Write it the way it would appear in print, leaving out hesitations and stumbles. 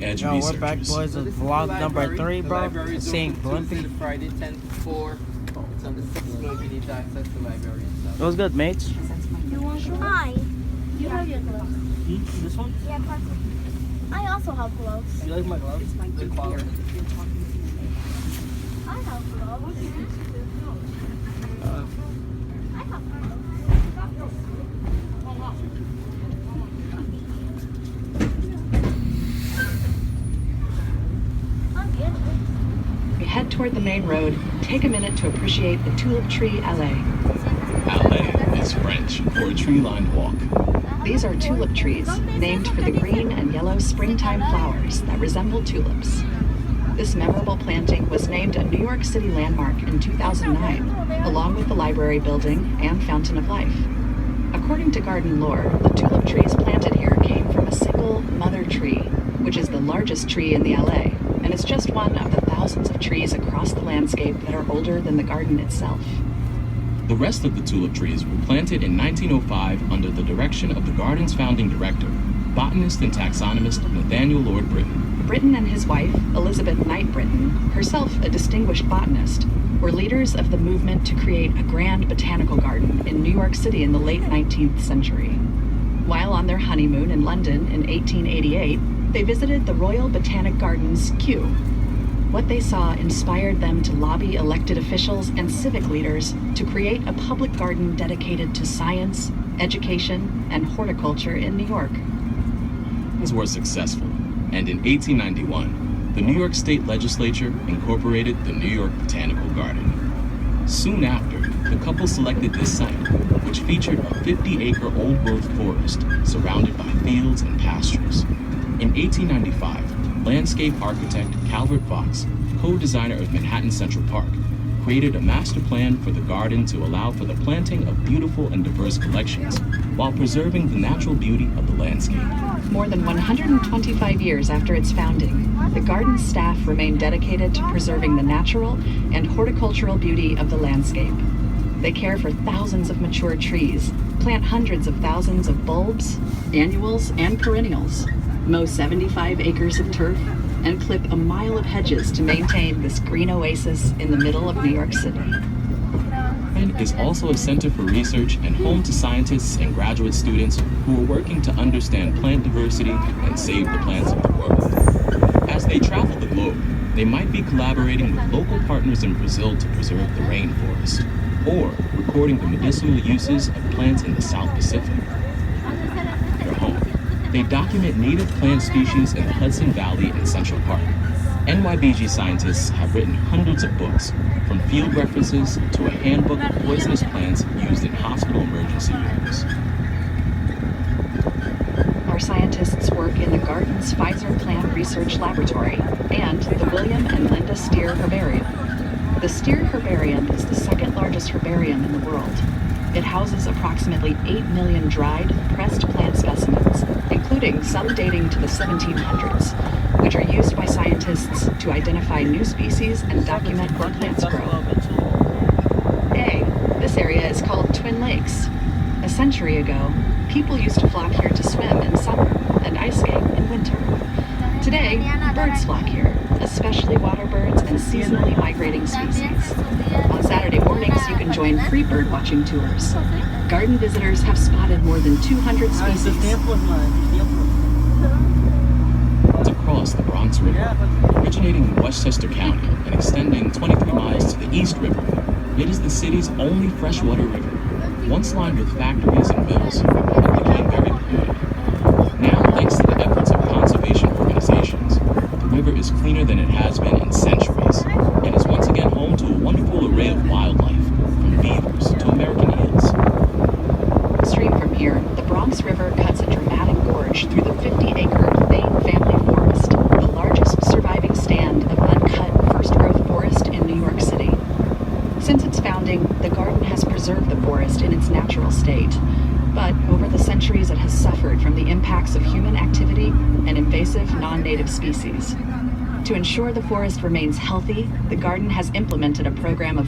edge Yo, we're back, researchers. boys, with vlog number 3, bro. Seeing Blippi. Friday 10 to 4. It's on the 6th floor. You need to access the library and stuff. What's good, mates? You want gloves? Hi. You have your gloves. This one? Yeah, perfect. I also have gloves. You like my gloves? It's my good quality. I have gloves. I have gloves. I'm good. We head toward the main road, take a minute to appreciate the tulip tree allée. Allée is French for a tree-lined walk. These are tulip trees, named for the green and yellow springtime flowers that resemble tulips. This memorable planting was named a New York City landmark in 2009, along with the library building and Fountain of Life. According to garden lore, the tulip trees planted here came from a single mother tree, which is the largest tree in the allée, and is just one of the thousands of trees across the landscape that are older than the garden itself. The rest of the tulip trees were planted in 1905 under the direction of the garden's founding director, botanist and taxonomist Nathaniel Lord Britton. Britton and his wife, Elizabeth Knight Britton, herself a distinguished botanist, were leaders of the movement to create a grand botanical garden in New York City in the late 19th century. While on their honeymoon in London in 1888, they visited the Royal Botanic Gardens, Kew. What they saw inspired them to lobby elected officials and civic leaders to create a public garden dedicated to science, education, and horticulture in New York. These were successful, and in 1891, the New York State Legislature incorporated the New York Botanical Garden. Soon after, the couple selected this site, which featured a 50-acre old-growth forest surrounded by fields and pastures. In 1895, landscape architect Calvert Vaux, co-designer of Manhattan Central Park, created a master plan for the garden to allow for the planting of beautiful and diverse collections while preserving the natural beauty of the landscape. More than 125 years after its founding, the garden's staff remained dedicated to preserving the natural and horticultural beauty of the landscape. They care for thousands of mature trees, plant hundreds of thousands of bulbs, annuals, and perennials, mow 75 acres of turf, and clip a mile of hedges to maintain this green oasis in the middle of New York City. And is also a center for research and home to scientists and graduate students who are working to understand plant diversity and save the plants of the world. As they travel the globe, they might be collaborating with local partners in Brazil to preserve the rainforest, or recording the medicinal uses of plants in the South Pacific. Their home. They document native plant species in the Hudson Valley and Central Park. NYBG scientists have written hundreds of books, from field references to a handbook of poisonous plants used in hospital emergency rooms. Our scientists work in the garden's Pfizer Plant Research Laboratory and the William and Linda Steer Herbarium. The Steer Herbarium is the second largest herbarium in the world. It houses approximately 8 million dried, pressed plant specimens, including some dating to the 1700s, which are used by scientists to identify new species and document where plants grow. Hey, this area is called Twin Lakes. A century ago, people used to flock here to swim in summer and ice skate in winter. Today, birds flock here, especially water birds and seasonally migrating species. On Saturday mornings, you can join free bird watching tours. Garden visitors have spotted more than 200 species. To cross the Bronx River, originating in Westchester County and extending 23 miles to the East River, it is the city's only freshwater river. Once lined with factories and mills, it became very polluted. Now, thanks to the efforts of conservation organizations, the river is cleaner than it has been in centuries, and is once again home to a wonderful array of wildlife, from beavers to American eels. Upstream from here, the Bronx River cuts a dramatic gorge through the 50-acre Thane Family Forest, the largest surviving stand of uncut first-growth forest in New York City. Since its founding, the garden has preserved the forest in its natural state, but over the centuries it has suffered from the impacts of human activity and invasive non-native species. To ensure the forest remains healthy, the garden has implemented a program of